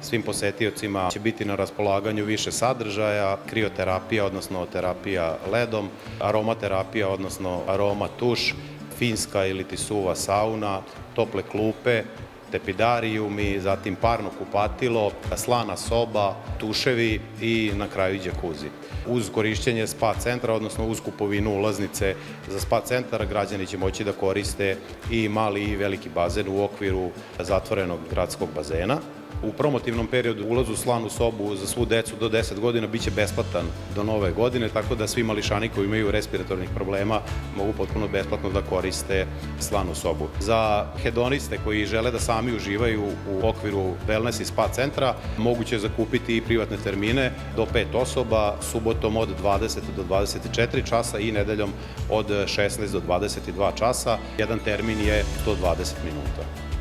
svim posetiocima će biti na raspolaganju više sadržaja, krioterapija, odnosno terapija ledom, aromaterapija, odnosno aroma tuš, finska ili ti suva sauna, tople klupe, tepidarijumi, zatim parno kupatilo, slana soba, tuševi i na kraju džakuzi. Uz korišćenje spa centra, odnosno uz kupovinu ulaznice za spa centar, građani će moći da koriste i mali i veliki bazen u okviru zatvorenog gradskog bazena. U promotivnom periodu ulaz u slanu sobu za svu decu do 10 godina biće besplatan do nove godine, tako da svi mališani koji imaju respiratornih problema mogu potpuno besplatno da koriste slanu sobu. Za hedoniste koji žele da sami uživaju u okviru wellness i spa centra, moguće je zakupiti i privatne termine do 5 osoba, subotom od 20 do 24 časa i nedeljom od 16 do 22 časa. Jedan termin je 120 minuta.